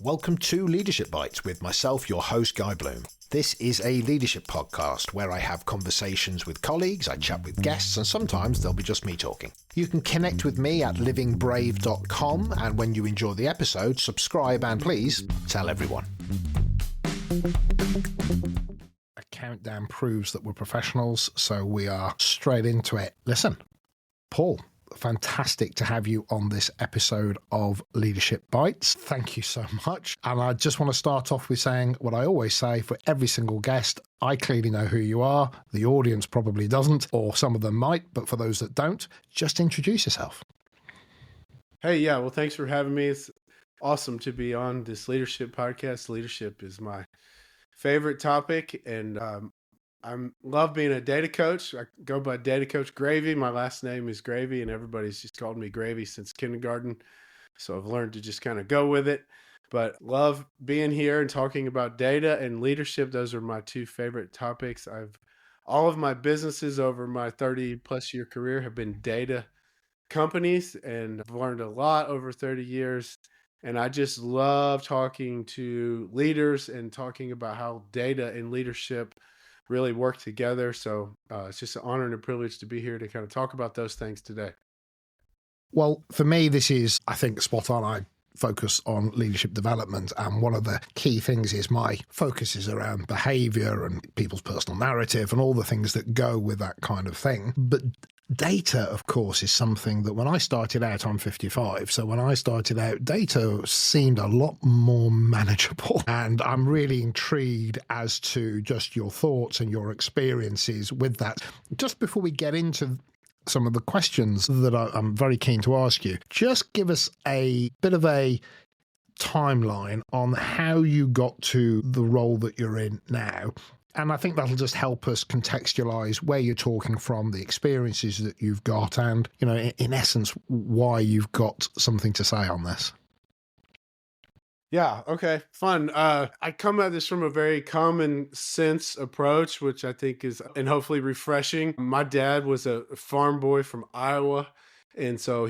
Welcome to Leadership Bites with myself, your host, Guy Bloom. This is a leadership podcast where I have conversations with colleagues, I chat with guests, and sometimes there'll be just me talking. You can connect with me at livingbrave.com, and when you enjoy the episode, subscribe and please tell everyone. A countdown proves that we're professionals, so we are straight into it. Listen, Paul, fantastic to have you on this episode of Leadership Bites. Thank you so much. And I just want to start off with saying what I always say for every single guest. I clearly know who you are. The audience probably doesn't, or some of them might, but for those that don't, just introduce yourself. Hey, well, thanks for having me. It's awesome to be on this leadership podcast. Leadership is my favorite topic, and I love being a data coach. I go by Data Coach Graeve. My last name is Graeve, and everybody's just called me Graeve since kindergarten. So I've learned to just kind of go with it. But love being here and talking about data and leadership. Those are my two favorite topics. All of my businesses over my 30 plus year career have been data companies, and I've learned a lot over 30 years. And I just love talking to leaders and talking about how data and leadership really work together. So it's just an honor and a privilege to be here to kind of talk about those things today. Well, for me, this is, I think, spot on. I focus on leadership development, and one of the key things is my focus is around behavior and people's personal narrative and all the things that go with that kind of thing. But data, of course, is something that when I started out, I'm 55. So when I started out, data seemed a lot more manageable. And I'm really intrigued as to just your thoughts and your experiences with that. Just before we get into some of the questions that I'm very keen to ask you, just give us a bit of a timeline on how you got to the role that you're in now. And I think that'll just help us contextualize where you're talking from, the experiences that you've got, and, you know, in essence, why you've got something to say on this. Yeah, okay, fun. I come at this from a very common sense approach, which I think is, and hopefully refreshing. My dad was a farm boy from Iowa. And so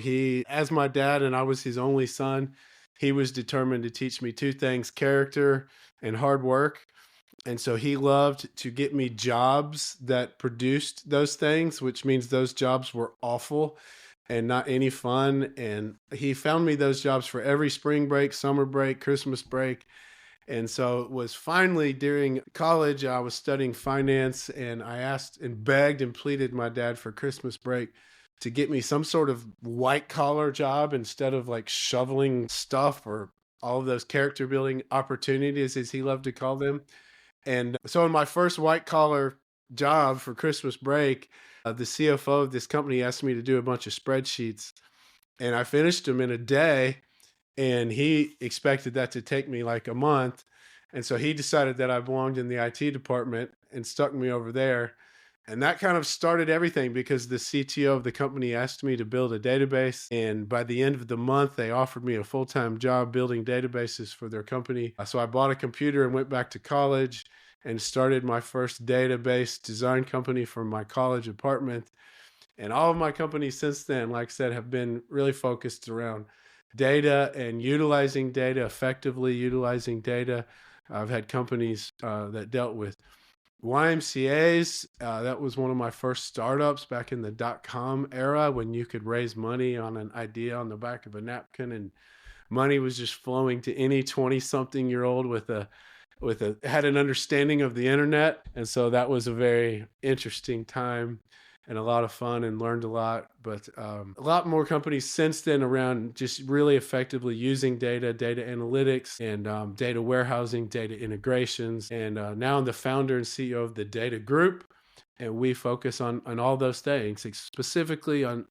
as my dad and I was his only son, he was determined to teach me two things: character and hard work. And so he loved to get me jobs that produced those things, which means those jobs were awful and not any fun. And he found me those jobs for every spring break, summer break, Christmas break. And so it was finally during college, I was studying finance, and I asked and begged and pleaded my dad for Christmas break to get me some sort of white collar job instead of like shoveling stuff or all of those character building opportunities, as he loved to call them. And so in my first white collar job for Christmas break, the CFO of this company asked me to do a bunch of spreadsheets, and I finished them in a day, and he expected that to take me like a month. And so he decided that I belonged in the IT department and stuck me over there. And that kind of started everything, because the CTO of the company asked me to build a database. And by the end of the month, they offered me a full-time job building databases for their company. So I bought a computer and went back to college and started my first database design company from my college apartment. And all of my companies since then, like I said, have been really focused around data and utilizing data, effectively utilizing data. I've had companies that dealt with YMCAs. That was one of my first startups back in the .com era, when you could raise money on an idea on the back of a napkin, and money was just flowing to any 20-something-year-old had an understanding of the internet. And so that was a very interesting time and a lot of fun, and learned a lot. But a lot more companies since then around just really effectively using data analytics, and data warehousing, data integrations. And now I'm the founder and CEO of the Data Group, and we focus on all those things, specifically on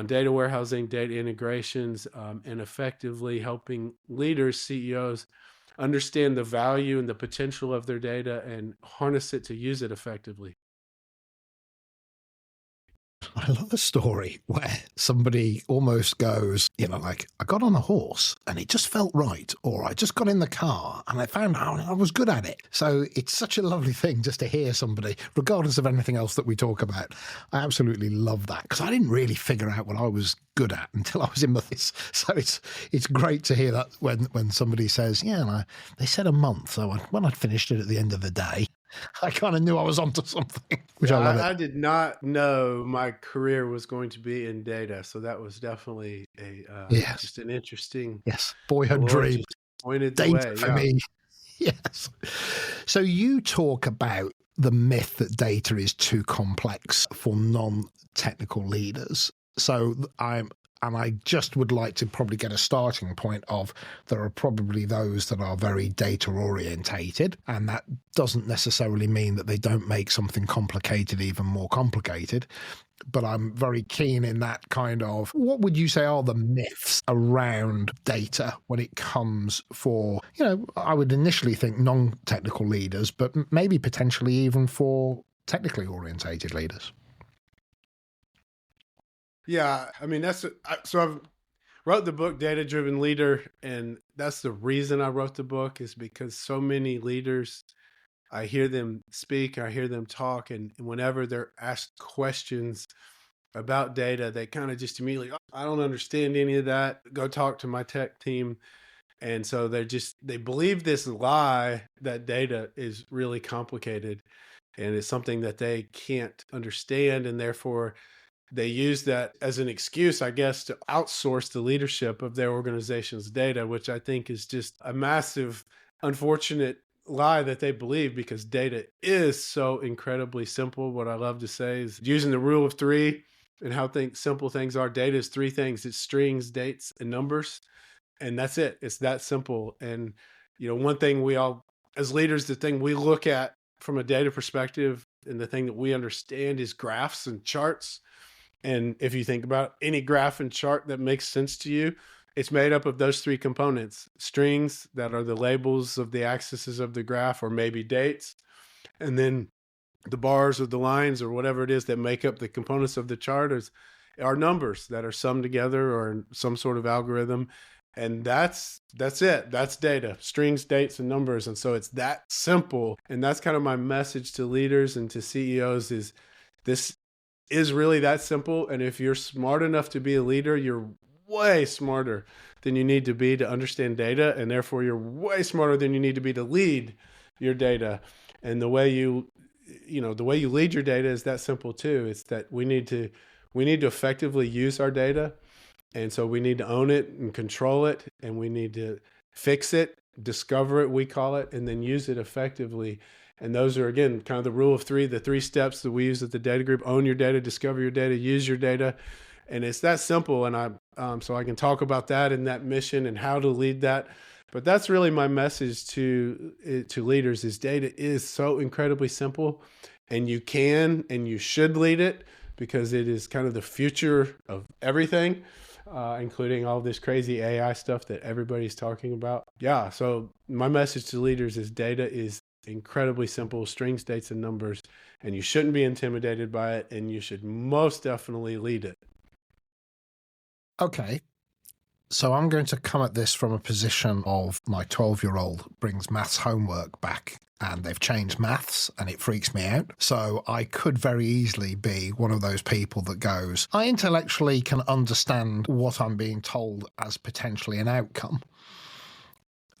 data warehousing, data integrations, and effectively helping leaders, CEOs, understand the value and the potential of their data and harness it to use it effectively. I love a story where somebody almost goes, like, I got on a horse and it just felt right, or I just got in the car and I found out I was good at it. So it's such a lovely thing just to hear somebody, regardless of anything else that we talk about. I absolutely love that, because I didn't really figure out what I was good at until I was in this. So it's great to hear that when somebody says, they said a month. So when I'd finished it at the end of the day, I kind of knew I was onto something, which I love it. I did not know my career was going to be in data. So that was definitely just an interesting. Yes, boyhood dream. Pointed the Data way. for me. Yes. So you talk about the myth that data is too complex for non-technical leaders. So I just would like to probably get a starting point of, there are probably those that are very data orientated, and that doesn't necessarily mean that they don't make something complicated even more complicated. But I'm very keen in that kind of, what would you say are the myths around data when it comes for, I would initially think non-technical leaders, but maybe potentially even for technically orientated leaders? Yeah, I mean, so I've wrote the book Data Driven Leader, and that's the reason I wrote the book, is because so many leaders, I hear them speak, I hear them talk, and whenever they're asked questions about data, they kind of just immediately, "Oh, I don't understand any of that. Go talk to my tech team." And so they believe this lie that data is really complicated and it's something that they can't understand, and therefore they use that as an excuse, I guess, to outsource the leadership of their organization's data, which I think is just a massive, unfortunate lie that they believe, because data is so incredibly simple. What I love to say is, using the rule of three and how simple things are, data is three things: it's strings, dates, and numbers. And that's it. It's that simple. And, one thing we all, as leaders, the thing we look at from a data perspective and the thing that we understand is graphs and charts. And if you think about any graph and chart that makes sense to you, it's made up of those three components: strings, that are the labels of the axes of the graph, or maybe dates, and then the bars or the lines or whatever it is that make up the components of the chart are numbers that are summed together or in some sort of algorithm. And that's it. That's data: strings, dates, and numbers. And so it's that simple. And that's kind of my message to leaders and to CEOs, is this is really that simple. And if you're smart enough to be a leader, you're way smarter than you need to be to understand data. And therefore you're way smarter than you need to be to lead your data. And the way you lead your data is that simple too. It's that we need to effectively use our data. And so we need to own it and control it, and we need to fix it, discover it, we call it, and then use it effectively. And those are, again, kind of the rule of three, the three steps that we use at the Data Group: own your data, discover your data, use your data. And it's that simple. And so I can talk about that and that mission and how to lead that. But that's really my message to leaders: is data is so incredibly simple, and you can and you should lead it, because it is kind of the future of everything. Including all this crazy AI stuff that everybody's talking about. Yeah, so my message to leaders is data is incredibly simple: strings, dates, and numbers, and you shouldn't be intimidated by it, and you should most definitely lead it. Okay. So I'm going to come at this from a position of, my 12-year-old brings maths homework back and they've changed maths and it freaks me out. So I could very easily be one of those people that goes, I intellectually can understand what I'm being told as potentially an outcome.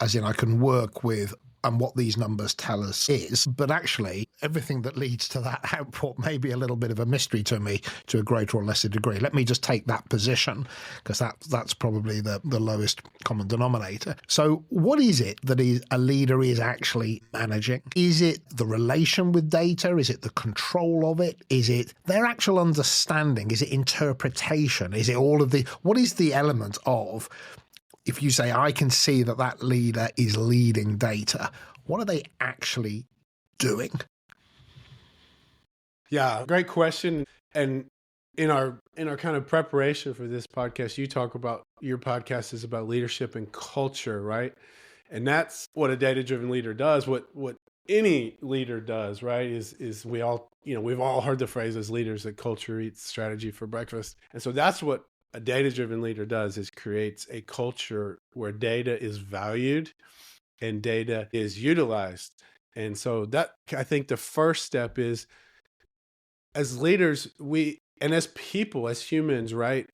As in, I can work with and what these numbers tell us is, but actually everything that leads to that output may be a little bit of a mystery to me to a greater or lesser degree. Let me just take that position, because that's probably the lowest common denominator. So what is it that a leader is actually managing? Is it the relation with data? Is it the control of it? Is it their actual understanding? Is it interpretation? Is it all of what is the element of, if you say, I can see that leader is leading data, what are they actually doing? Yeah, great question. And in our kind of preparation for this podcast, you talk about, your podcast is about leadership and culture, right? And that's what a data-driven leader does. What any leader does, right, is we all, we've all heard the phrase as leaders that culture eats strategy for breakfast. And so that's what a data-driven leader does, is creates a culture where data is valued and data is utilized. And so that, I think the first step is, as leaders, and as people, as humans, right,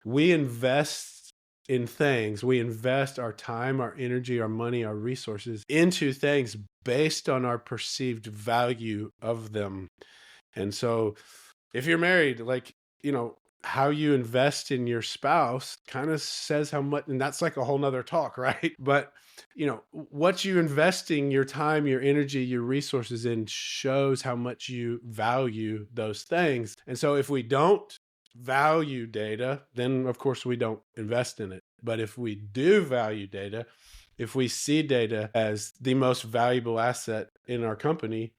we invest in things. We invest our time, our energy, our money, our resources into things based on our perceived value of them. And so if you're married, like, how you invest in your spouse kind of says how much, and that's like a whole nother talk, right? But, what you investing your time, your energy, your resources in shows how much you value those things. And so if we don't value data, then of course we don't invest in it. But if we do value data, if we see data as the most valuable asset in our company,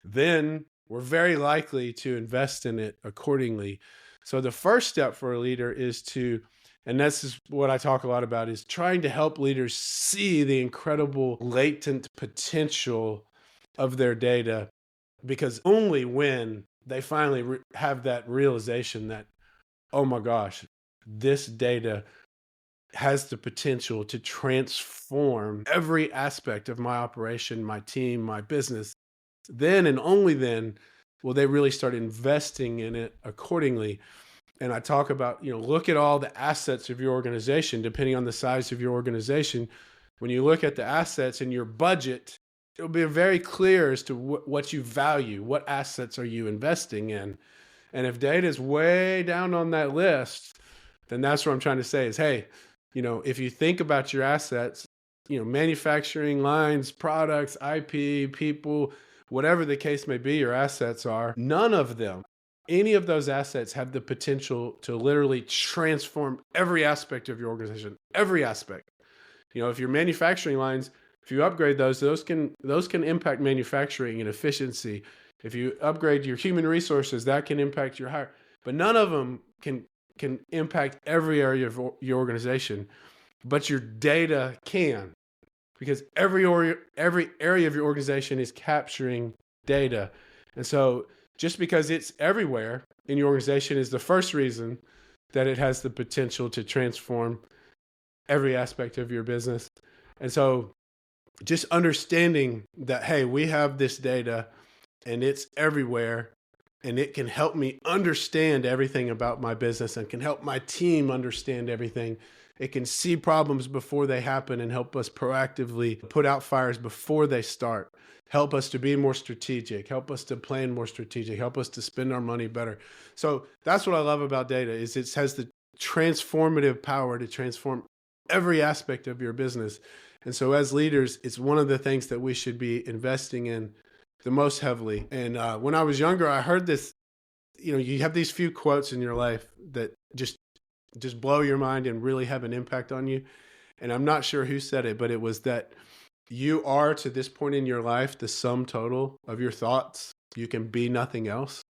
then we're very likely to invest in it accordingly. So the first step for a leader is and this is what I talk a lot about, is trying to help leaders see the incredible latent potential of their data, because only when they finally have that realization that, oh my gosh, this data has the potential to transform every aspect of my operation, my team, my business, then and only then will they really start investing in it accordingly. And I talk about, look at all the assets of your organization, depending on the size of your organization. When you look at the assets in your budget, it'll be very clear as to what you value, what assets are you investing in. And if data is way down on that list, then that's what I'm trying to say is, hey, if you think about your assets, manufacturing lines, products, IP, people, whatever the case may be, your assets are, none of them, any of those assets have the potential to literally transform every aspect of your organization, every aspect. If your manufacturing lines, if you upgrade those can impact manufacturing and efficiency. If you upgrade your human resources, that can impact your hire. But none of them can impact every area of your organization. But your data can, because every area of your organization is capturing data. And so just because it's everywhere in your organization is the first reason that it has the potential to transform every aspect of your business. And so just understanding that, hey, we have this data and it's everywhere, and it can help me understand everything about my business and can help my team understand everything. It can see problems before they happen and help us proactively put out fires before they start. Help us to be more strategic, help us to plan more strategic, help us to spend our money better. So that's what I love about data, is it has the transformative power to transform every aspect of your business. And so as leaders, it's one of the things that we should be investing in the most heavily. And when I was younger, I heard this, you have these few quotes in your life that just blow your mind and really have an impact on you. And I'm not sure who said it, but it was that you are, to this point in your life, the sum total of your thoughts. You can be nothing else.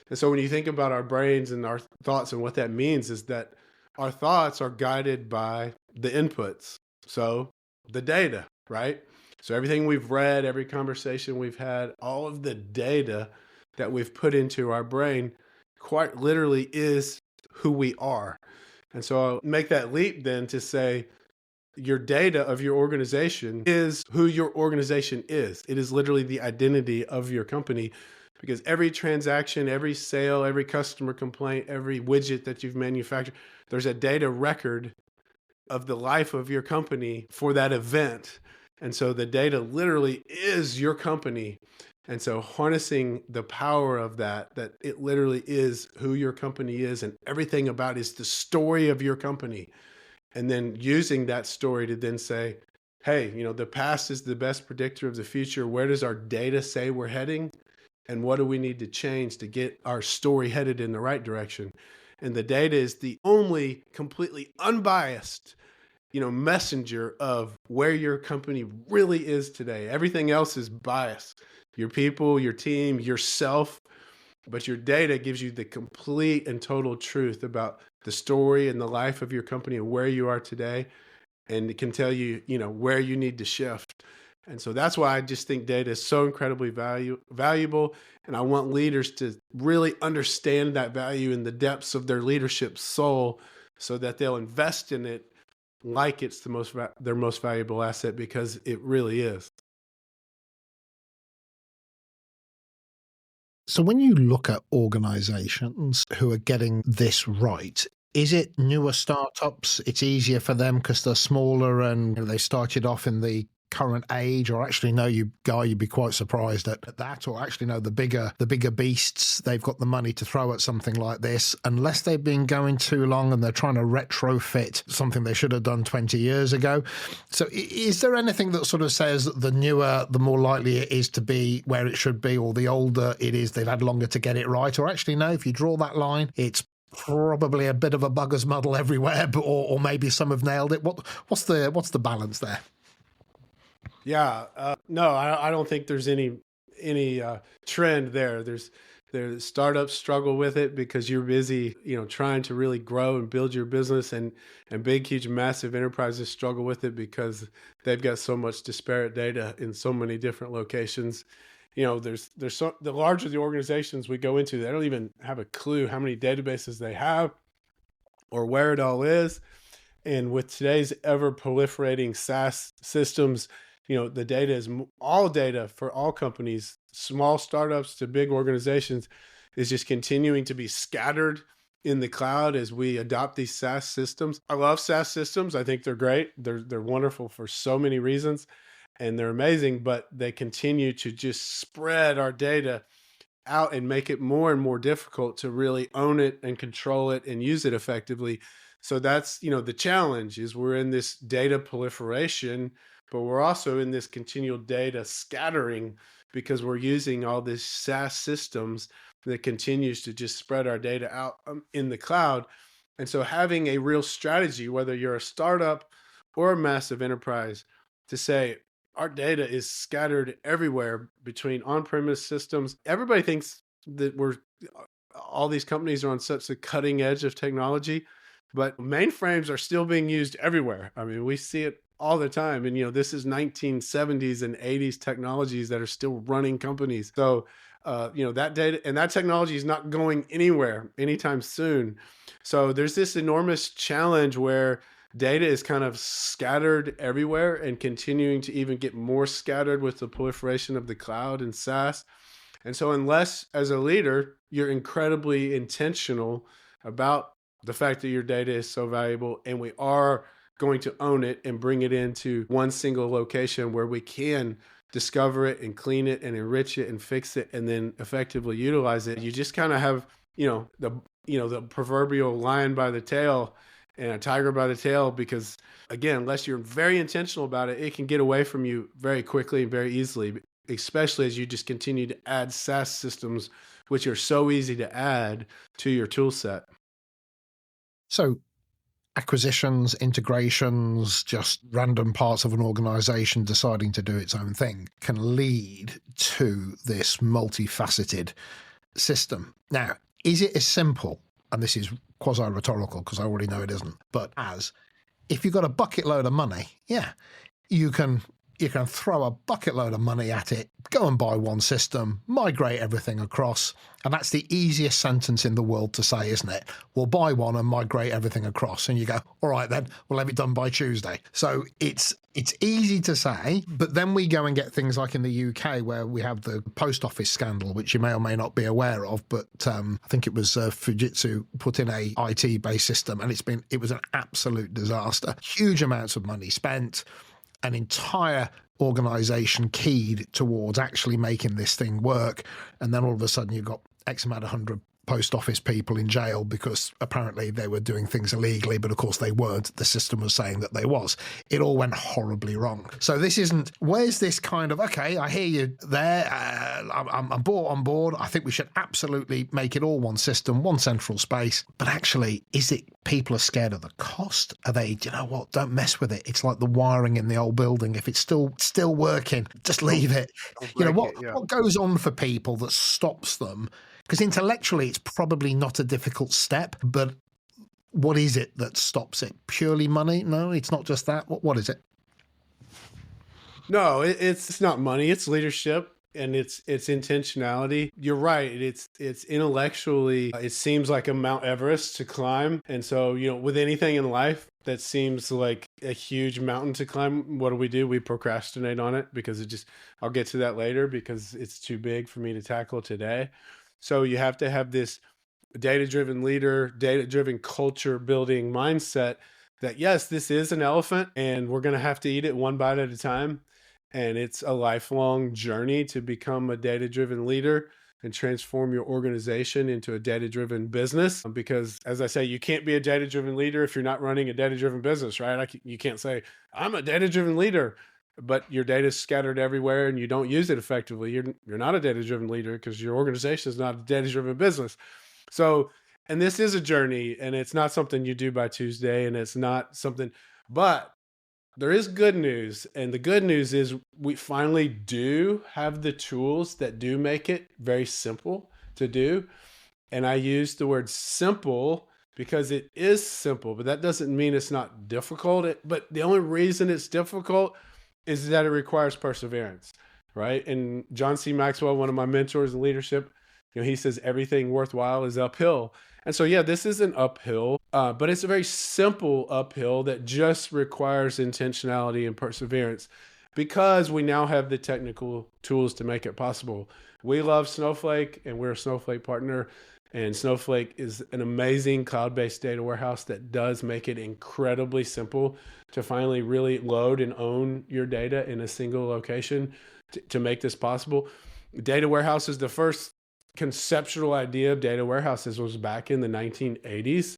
And so when you think about our brains and our thoughts, and what that means is that our thoughts are guided by the inputs. So the data, right? So everything we've read, every conversation we've had, all of the data that we've put into our brain quite literally is who we are. And so I'll make that leap then to say, your data of your organization is who your organization is. It is literally the identity of your company, because every transaction, every sale, every customer complaint, every widget that you've manufactured, there's a data record of the life of your company for that event. And so the data literally is your company. And so harnessing the power of that it literally is who your company is, and everything about it is the story of your company. And then using that story to then say, hey, the past is the best predictor of the future. Where does our data say we're heading? And what do we need to change to get our story headed in the right direction? And the data is the only completely unbiased, messenger of where your company really is today. Everything else is biased. Your people, your team, yourself. But your data gives you the complete and total truth about the story and the life of your company and where you are today. And it can tell you, where you need to shift. And so that's why I just think data is so incredibly valuable. And I want leaders to really understand that value in the depths of their leadership soul so that they'll invest in it like it's their most valuable asset, because it really is. So when you look at organizations who are getting this right, is it newer startups? It's easier for them because they're smaller and they started off in the current age, or actually no, you'd be quite surprised at that, or actually no, the bigger beasts, they've got the money to throw at something like this, unless they've been going too long and they're trying to retrofit something they should have done 20 years ago. So is there anything that sort of says that the newer, the more likely it is to be where it should be, or the older it is, they've had longer to get it right? Or actually no, if you draw that line, it's probably a bit of a bugger's muddle everywhere, but or maybe some have nailed it. What's the balance there? Yeah, no, I don't think there's any trend there. There's startups struggle with it because you're busy, trying to really grow and build your business, and big, huge, massive enterprises struggle with it because they've got so much disparate data in so many different locations. The larger the organizations we go into, they don't even have a clue how many databases they have or where it all is. And with today's ever proliferating SaaS systems, the data is all data for all companies, small startups to big organizations, is just continuing to be scattered in the cloud as we adopt these SaaS systems. I love SaaS systems. I think they're great. They're wonderful for so many reasons, and they're amazing, but they continue to just spread our data out and make it more and more difficult to really own it and control it and use it effectively. So that's, the challenge is we're in this data proliferation, but we're also in this continual data scattering because we're using all these SaaS systems that continues to just spread our data out in the cloud. And so having a real strategy, whether you're a startup or a massive enterprise, to say our data is scattered everywhere between on-premise systems. Everybody thinks that all these companies are on such a cutting edge of technology, but mainframes are still being used everywhere. I mean, we see it all the time. And, this is 1970s and 80s technologies that are still running companies. So, that data and that technology is not going anywhere anytime soon. So there's this enormous challenge where data is kind of scattered everywhere and continuing to even get more scattered with the proliferation of the cloud and SaaS. And so unless, as a leader, you're incredibly intentional about the fact that your data is so valuable, and we are going to own it and bring it into one single location where we can discover it and clean it and enrich it and fix it and then effectively utilize it, you just kind of have, the proverbial lion by the tail and a tiger by the tail, because again, unless you're very intentional about it, it can get away from you very quickly and very easily, especially as you just continue to add SaaS systems, which are so easy to add to your tool set. So acquisitions, integrations, just random parts of an organization deciding to do its own thing can lead to this multifaceted system. Now, is it as simple, and this is quasi-rhetorical because I already know it isn't, but as if you've got a bucket load of money, you can throw a bucket load of money at it, go and buy one system, migrate everything across. And that's the easiest sentence in the world to say, isn't it? We'll buy one and migrate everything across. And you go, all right, then we'll have it done by Tuesday. So it's easy to say, but then we go and get things like in the UK where we have the post office scandal, which you may or may not be aware of. But I think it was Fujitsu put in a IT-based system, and it was an absolute disaster. Huge amounts of money spent, an entire organization keyed towards actually making this thing work. And then all of a sudden you've got X amount of 100 post office people in jail because apparently they were doing things illegally, but of course they weren't. The system was saying that they was. It all went horribly wrong. So this isn't, where's this kind of, okay, I hear you there. I'm bought on board. I think we should absolutely make it all one system, one central space. But actually, is it people are scared of the cost? Are they, you know what, don't mess with it. It's like the wiring in the old building. If it's still working, just leave it. What goes on for people that stops them? Because intellectually, it's probably not a difficult step, but what is it that stops it? Purely money? No, it's not just that. What is it? No, it's not money. It's leadership, and it's intentionality. You're right. It's intellectually. It seems like a Mount Everest to climb, and so with anything in life that seems like a huge mountain to climb, what do? We procrastinate on it because it just. I'll get to that later because it's too big for me to tackle today. So you have to have this data-driven leader, data-driven culture building mindset that yes, this is an elephant and we're going to have to eat it one bite at a time. And it's a lifelong journey to become a data-driven leader and transform your organization into a data-driven business. Because as I say, you can't be a data-driven leader if you're not running a data-driven business, right? You can't say, I'm a data-driven leader, but your data is scattered everywhere and you don't use it effectively. You're not a data-driven leader because your organization is not a data-driven business. So, and this is a journey and it's not something you do by Tuesday and it's not something, but there is good news. And the good news is we finally do have the tools that do make it very simple to do. And I use the word simple because it is simple, but that doesn't mean it's not difficult. But the only reason it's difficult is that it requires perseverance, right? And John C. Maxwell, one of my mentors in leadership, he says everything worthwhile is uphill. And so, yeah, this is an uphill, but it's a very simple uphill that just requires intentionality and perseverance because we now have the technical tools to make it possible. We love Snowflake and we're a Snowflake partner. And Snowflake is an amazing cloud-based data warehouse that does make it incredibly simple to finally really load and own your data in a single location to make this possible. Data warehouse is the first conceptual idea of data warehouses was back in the 1980s.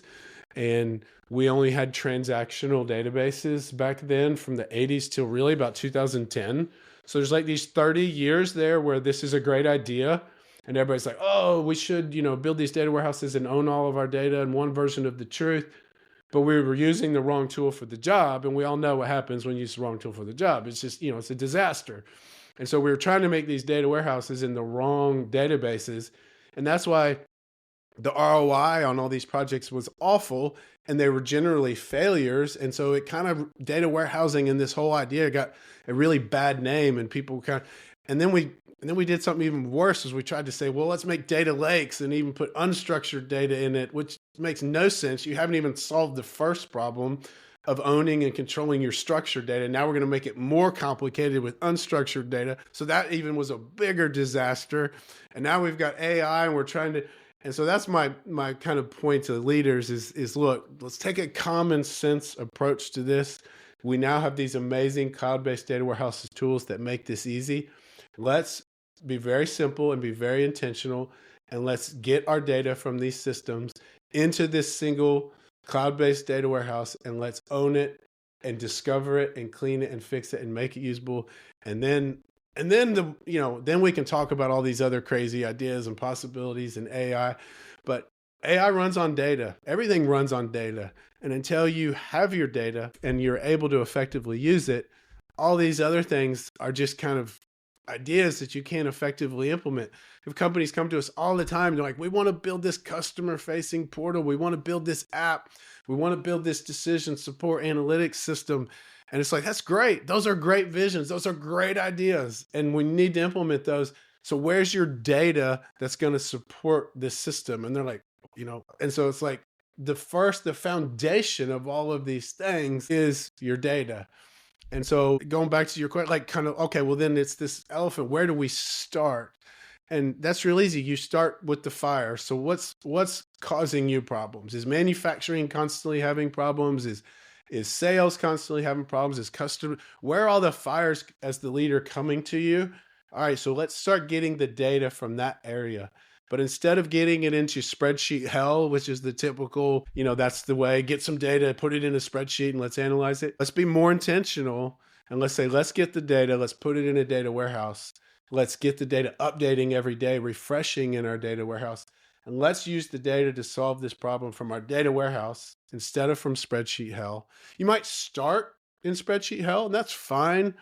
And we only had transactional databases back then from the 80s till really about 2010. So there's like these 30 years there where this is a great idea. And everybody's like, oh, we should, build these data warehouses and own all of our data in one version of the truth. But we were using the wrong tool for the job. And we all know what happens when you use the wrong tool for the job. It's just, it's a disaster. And so we were trying to make these data warehouses in the wrong databases. And that's why the ROI on all these projects was awful and they were generally failures. And so it kind of data warehousing and this whole idea got a really bad name and people and then we did something even worse as we tried to say, well, let's make data lakes and even put unstructured data in it, which makes no sense. You haven't even solved the first problem of owning and controlling your structured data. Now we're going to make it more complicated with unstructured data. So that even was a bigger disaster. And now we've got AI and we're trying to, and so that's my kind of point to leaders is look, let's take a common sense approach to this. We now have these amazing cloud-based data warehouses tools that make this easy. Let's be very simple and be very intentional. And let's get our data from these systems into this single cloud-based data warehouse and let's own it and discover it and clean it and fix it and make it usable. And then then we can talk about all these other crazy ideas and possibilities and AI. But AI runs on data. Everything runs on data. And until you have your data and you're able to effectively use it, all these other things are just kind of ideas that you can't effectively implement. If companies come to us all the time, they're like, we want to build this customer facing portal. We want to build this app. We want to build this decision support analytics system. And it's like, that's great. Those are great visions. Those are great ideas. And we need to implement those. So where's your data that's going to support this system? And they're like, and so it's like the foundation of all of these things is your data. And so going back to your question, okay, well then it's this elephant. Where do we start? And that's real easy. You start with the fire. So what's causing you problems? Is manufacturing constantly having problems? Is sales constantly having problems? Is customer, where are all the fires as the leader coming to you? All right, so let's start getting the data from that area. But instead of getting it into spreadsheet hell, which is the typical, that's the way, get some data, put it in a spreadsheet and let's analyze it. Let's be more intentional and let's say, let's get the data, let's put it in a data warehouse. Let's get the data updating every day, refreshing in our data warehouse. And let's use the data to solve this problem from our data warehouse instead of from spreadsheet hell. You might start in spreadsheet hell, and that's fine,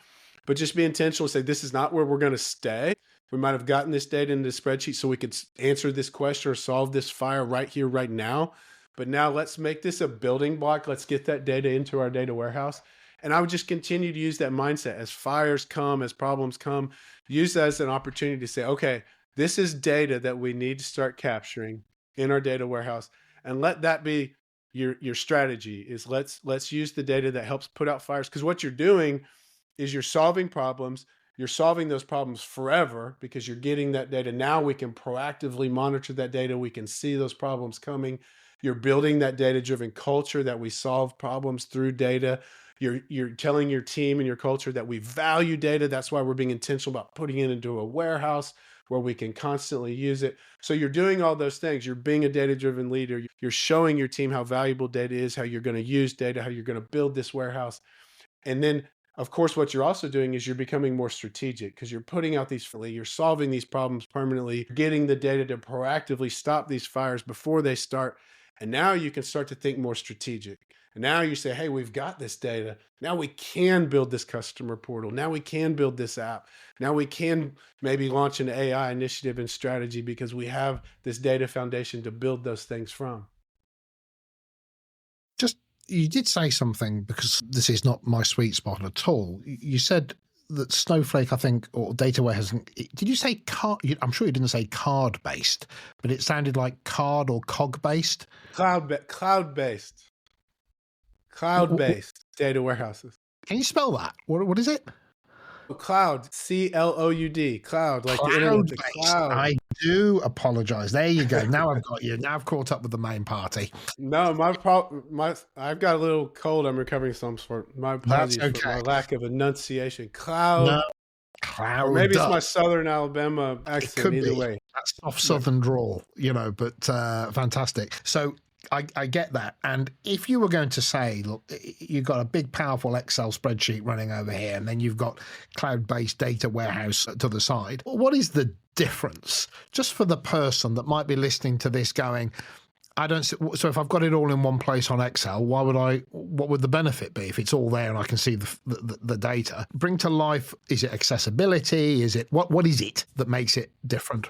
but just be intentional and say, this is not where we're going to stay. We might have gotten this data into the spreadsheet so we could answer this question or solve this fire right here, right now. But now let's make this a building block. Let's get that data into our data warehouse. And I would just continue to use that mindset as fires come, as problems come, use that as an opportunity to say, okay, this is data that we need to start capturing in our data warehouse. And let that be your strategy is let's use the data that helps put out fires. Because what you're doing is you're solving problems. You're solving those problems forever because you're getting that data. Now we can proactively monitor that data. We can see those problems coming. You're building that data-driven culture that we solve problems through data. You're telling your team and your culture that we value data. That's why we're being intentional about putting it into a warehouse where we can constantly use it. So you're doing all those things. You're being a data-driven leader. You're showing your team how valuable data is, how you're going to use data, how you're going to build this warehouse. And then, of course, what you're also doing is you're becoming more strategic because you're putting out you're solving these problems permanently, getting the data to proactively stop these fires before they start. And now you can start to think more strategic. And now you say, hey, we've got this data. Now we can build this customer portal. Now we can build this app. Now we can maybe launch an AI initiative and strategy because we have this data foundation to build those things from. Just, you did say something, because this is not my sweet spot at all. You said that Snowflake, I think, or data warehousing, did you say card? I'm sure you didn't say card based, but it sounded like card or cog based. Cloud-based data warehouses. Can you spell that? What is it? Cloud, CLOUD, cloud, like the internet, the cloud. I do apologize. There you go. Now I've got you. Now I've caught up with the main party. No, I've got a little cold. I'm recovering some for my apologies for my lack of enunciation. Cloud. No, cloud. Or maybe it's my Southern Alabama accent. It could either be. way. That's soft Southern drawl, but fantastic. So I get that. And if you were going to say, look, you've got a big, powerful Excel spreadsheet running over here, and then you've got cloud-based data warehouse to the side, what is the difference? Just for the person that might be listening to this going, I don't. So if I've got it all in one place on Excel, what would the benefit be if it's all there and I can see the data? Bring to life, is it accessibility? Is it, what is it that makes it different?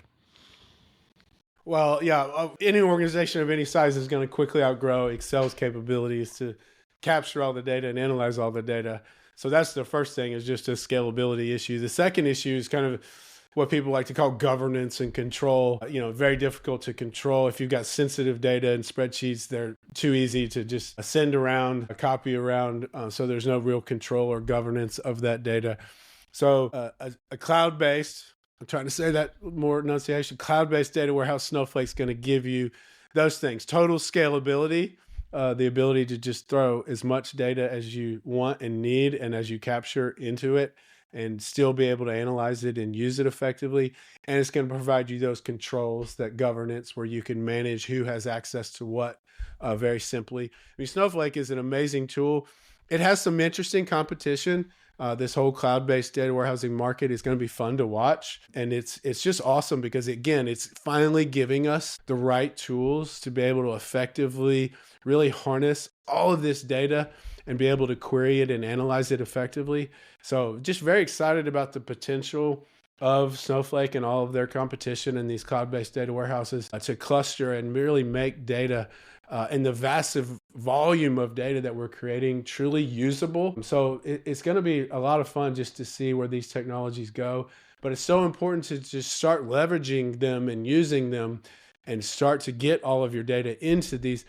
Well, yeah, any organization of any size is going to quickly outgrow Excel's capabilities to capture all the data and analyze all the data. So that's the first thing, is just a scalability issue. The second issue is kind of what people like to call governance and control. Very difficult to control. If you've got sensitive data and spreadsheets, they're too easy to just send around, copy around. So there's no real control or governance of that data. So a cloud-based, I'm trying to say that more enunciation, cloud-based data warehouse, Snowflake's going to give you those things: total scalability, the ability to just throw as much data as you want and need and as you capture into it, and still be able to analyze it and use it effectively. And it's going to provide you those controls, that governance, where you can manage who has access to what very simply. Snowflake is an amazing tool. It has some interesting competition. This whole cloud-based data warehousing market is going to be fun to watch. And it's just awesome because, again, it's finally giving us the right tools to be able to effectively really harness all of this data and be able to query it and analyze it effectively. So just very excited about the potential of Snowflake and all of their competition in these cloud-based data warehouses to cluster and really make data and the vast volume of data that we're creating truly usable. So it's going to be a lot of fun just to see where these technologies go. But it's so important to just start leveraging them and using them and start to get all of your data into these.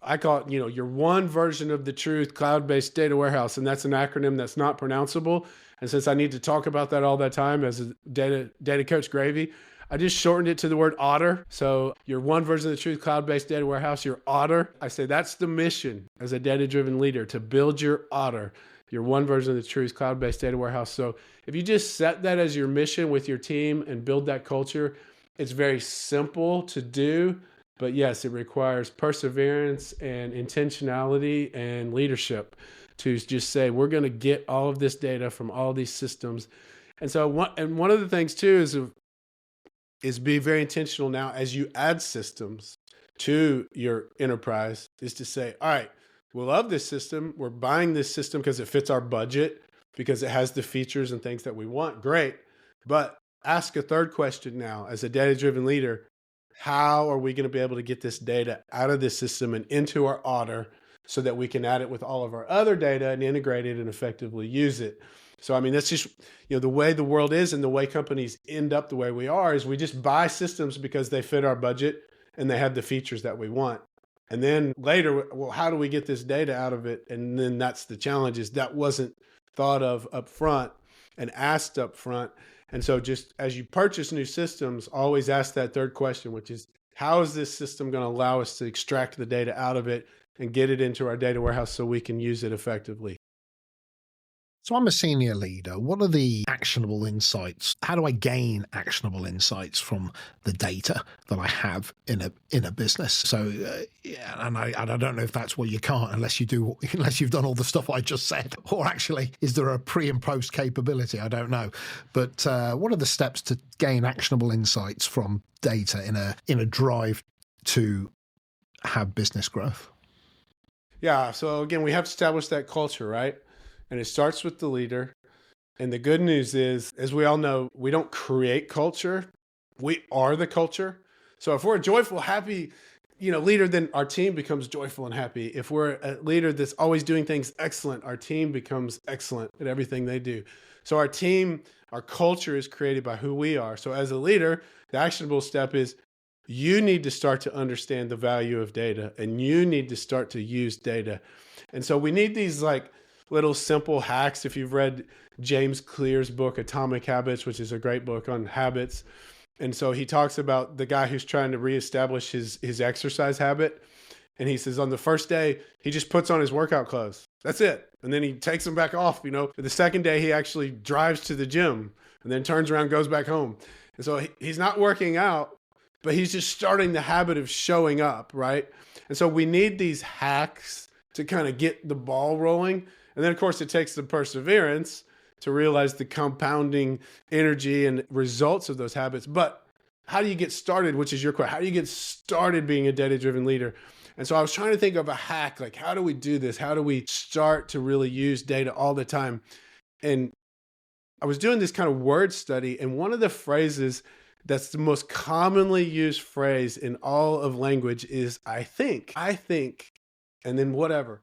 I call it, your one version of the truth cloud-based data warehouse. And that's an acronym that's not pronounceable. And since I need to talk about that all the time as a data coach Graeve, I just shortened it to the word Otter. So your one version of the truth cloud-based data warehouse, your Otter. I say that's the mission as a data-driven leader, to build your Otter, your one version of the truth cloud-based data warehouse. So if you just set that as your mission with your team and build that culture, it's very simple to do. But yes, it requires perseverance and intentionality and leadership to just say, we're going to get all of this data from all these systems. And so one of the things too is be very intentional now as you add systems to your enterprise, is to say, all right, we love this system. We're buying this system because it fits our budget, because it has the features and things that we want. Great. But ask a third question now as a data-driven leader. How are we going to be able to get this data out of this system and into our Otter so that we can add it with all of our other data and integrate it and effectively use it. So, I mean, that's just, the way the world is and the way companies end up the way we are is we just buy systems because they fit our budget and they have the features that we want. And then later, well, how do we get this data out of it? And then that's the challenge, is that wasn't thought of up front and asked up front. And so just as you purchase new systems, always ask that third question, which is, how is this system going to allow us to extract the data out of it and get it into our data warehouse so we can use it effectively? So I'm a senior leader. What are the actionable insights? How do I gain actionable insights from the data that I have in a business? So and I don't know if that's what you can't unless you've done all the stuff I just said. Or actually, is there a pre and post capability? I don't know. But what are the steps to gain actionable insights from data in a drive to have business growth? Yeah. So again, we have to establish that culture, right? And it starts with the leader. And the good news is, as we all know, we don't create culture. We are the culture. So if we're a joyful, happy, leader, then our team becomes joyful and happy. If we're a leader that's always doing things excellent, our team becomes excellent at everything they do. So our culture is created by who we are. So as a leader, the actionable step is you need to start to understand the value of data, and you need to start to use data. And so we need these little simple hacks. If you've read James Clear's book, Atomic Habits, which is a great book on habits. And so he talks about the guy who's trying to reestablish his exercise habit. And he says on the first day, he just puts on his workout clothes. That's it. And then he takes them back off, The second day, he actually drives to the gym and then turns around, goes back home. And so he's not working out, but he's just starting the habit of showing up, right? And so we need these hacks to kind of get the ball rolling. And then, of course, it takes the perseverance to realize the compounding energy and results of those habits. But how do you get started, which is your question? How do you get started being a data-driven leader? And so I was trying to think of a hack, how do we do this? How do we start to really use data all the time? And I was doing this kind of word study, and one of the phrases that's the most commonly used phrase in all of language is I think, and then whatever.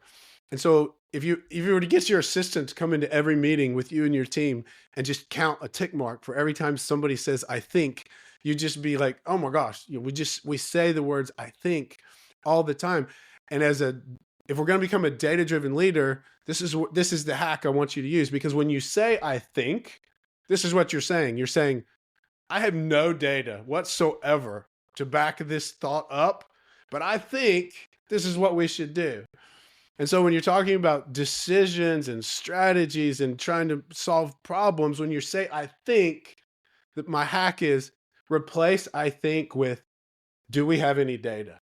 And so if you were to get your assistant to come into every meeting with you and your team and just count a tick mark for every time somebody says, I think, you'd just be like, oh my gosh, we say the words, I think, all the time. And if we're going to become a data-driven leader, this is the hack I want you to use, because when you say, I think, this is what you're saying. You're saying, I have no data whatsoever to back this thought up, but I think this is what we should do. And so when you're talking about decisions and strategies and trying to solve problems, when you say, I think, that my hack is replace I think with, do we have any data?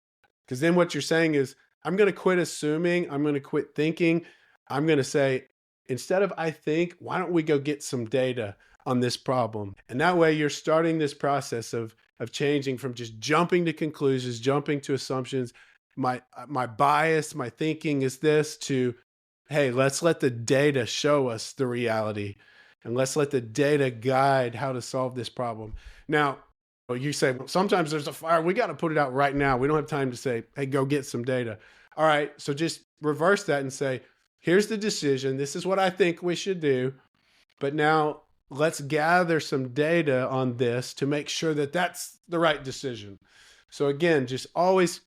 Because then what you're saying is, I'm going to quit assuming, I'm going to quit thinking. I'm going to say, instead of I think, why don't we go get some data on this problem? And that way you're starting this process of changing from just jumping to conclusions, jumping to assumptions. My bias, my thinking is this, to, hey, let's let the data show us the reality, and let's let the data guide how to solve this problem. Now, you say, well, sometimes there's a fire, we got to put it out right now. We don't have time to say, hey, go get some data. All right, so just reverse that and say, here's the decision. This is what I think we should do. But now let's gather some data on this to make sure that that's the right decision. So again, just always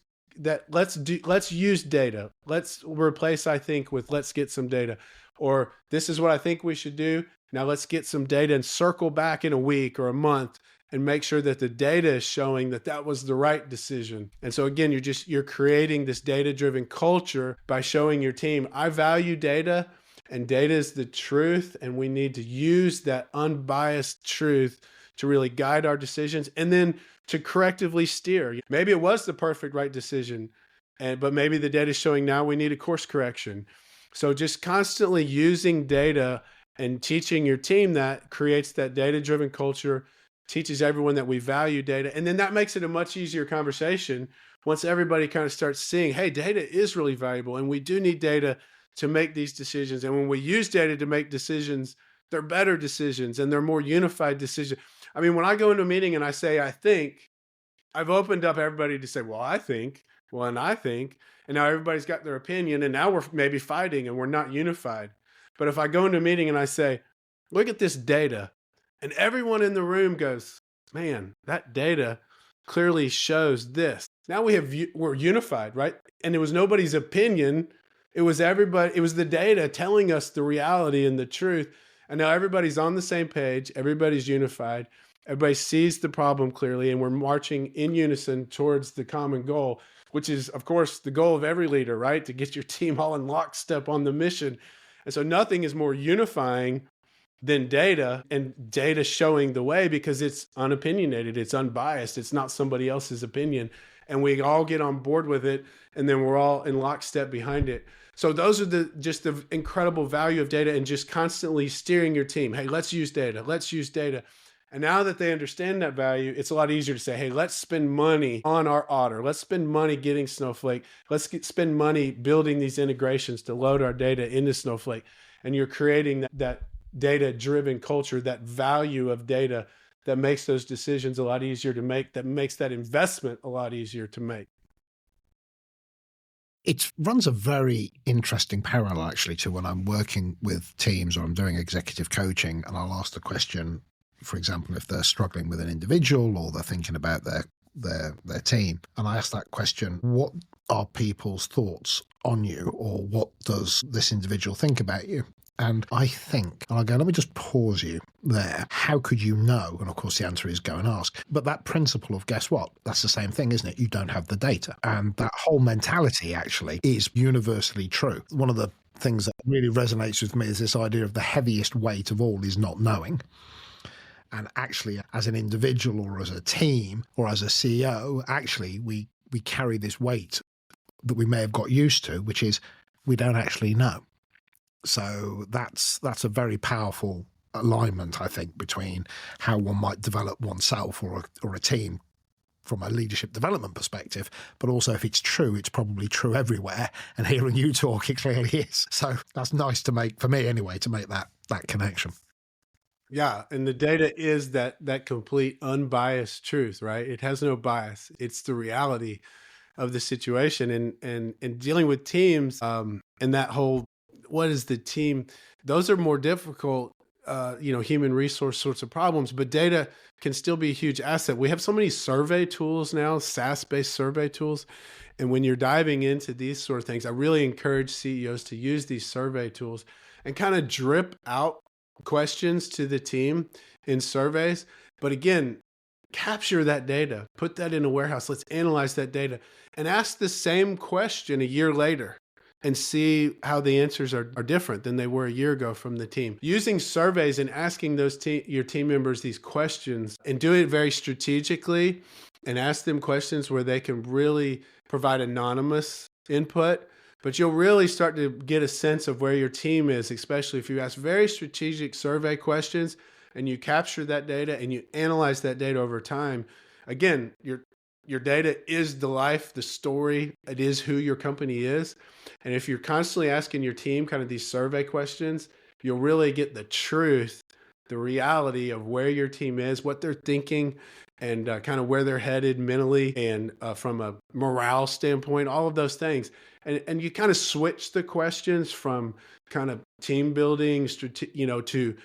let's use data. Let's replace I think with let's get some data. Or this is what I think we should do. Now let's get some data and circle back in a week or a month and make sure that the data is showing that was the right decision. And so again, you're creating this data-driven culture by showing your team, I value data, and data is the truth, and we need to use that unbiased truth to really guide our decisions and then to correctively steer. Maybe it was the perfect right decision, but maybe the data is showing now we need a course correction. So just constantly using data and teaching your team that creates that data-driven culture, teaches everyone that we value data. And then that makes it a much easier conversation once everybody kind of starts seeing, hey, data is really valuable and we do need data to make these decisions. And when we use data to make decisions, they're better decisions and they're more unified decisions. I mean, when I go into a meeting and I say, I think, I've opened up everybody to say, well, I think. Well, and I think, and now everybody's got their opinion, and now we're maybe fighting and we're not unified. But if I go into a meeting and I say, look at this data, and everyone in the room goes, man, that data clearly shows this. Now we're unified, right? And it was nobody's opinion. It was everybody, it was the data telling us the reality and the truth. And now everybody's on the same page, everybody's unified. Everybody sees the problem clearly, and we're marching in unison towards the common goal, which is, of course, the goal of every leader, right? To get your team all in lockstep on the mission. And so nothing is more unifying than data, and data showing the way because it's unopinionated, it's unbiased, it's not somebody else's opinion. And we all get on board with it, and then we're all in lockstep behind it. So those are just the incredible value of data, and just constantly steering your team. Hey, let's use data. Let's use data. And now that they understand that value, it's a lot easier to say, hey, let's spend money on our Otter. Let's spend money getting Snowflake. Spend money building these integrations to load our data into Snowflake. And you're creating that data-driven culture, that value of data that makes those decisions a lot easier to make, that makes that investment a lot easier to make. It runs a very interesting parallel, actually, to when I'm working with teams or I'm doing executive coaching, and I'll ask the question, for example, if they're struggling with an individual or they're thinking about their team. And I ask that question, what are people's thoughts on you, or what does this individual think about you? And I think, and I go, let me just pause you there. How could you know? And of course, the answer is go and ask. But that principle of, guess what? That's the same thing, isn't it? You don't have the data. And that whole mentality actually is universally true. One of the things that really resonates with me is this idea of the heaviest weight of all is not knowing. And actually, as an individual or as a team or as a CEO, actually, we carry this weight that we may have got used to, which is we don't actually know. So that's a very powerful alignment, I think, between how one might develop oneself or a team from a leadership development perspective, but also if it's true, it's probably true everywhere. And hearing you talk, it clearly is. So that's nice to make, for me anyway, to make that connection. Yeah, and the data is that complete unbiased truth, right? It has no bias. It's the reality of the situation, and dealing with teams, and that whole, what is the team? Those are more difficult, human resource sorts of problems, but data can still be a huge asset. We have so many survey tools now, SaaS-based survey tools. And when you're diving into these sort of things, I really encourage CEOs to use these survey tools and kind of drip out questions to the team in surveys. But again, capture that data, put that in a warehouse. Let's analyze that data and ask the same question a year later and see how the answers are different than they were a year ago from the team. Using surveys and asking your team members these questions, and do it very strategically, and ask them questions where they can really provide anonymous input. But you'll really start to get a sense of where your team is, especially if you ask very strategic survey questions and you capture that data and you analyze that data over time. Again, your data is the life, the story. It is who your company is. And if you're constantly asking your team kind of these survey questions, you'll really get the truth, the reality of where your team is, what they're thinking, and kind of where they're headed mentally and from a morale standpoint, all of those things. And you kind of switch the questions from kind of team building, to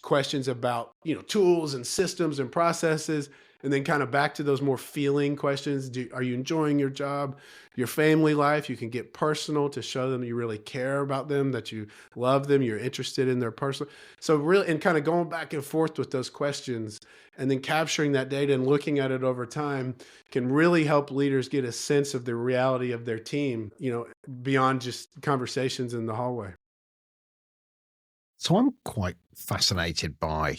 questions about, tools and systems and processes, and then kind of back to those more feeling questions. Are you enjoying your job, your family life? You can get personal to show them you really care about them, that you love them, you're interested in their personal. So really, and kind of going back and forth with those questions and then capturing that data and looking at it over time can really help leaders get a sense of the reality of their team, beyond just conversations in the hallway. So I'm quite fascinated by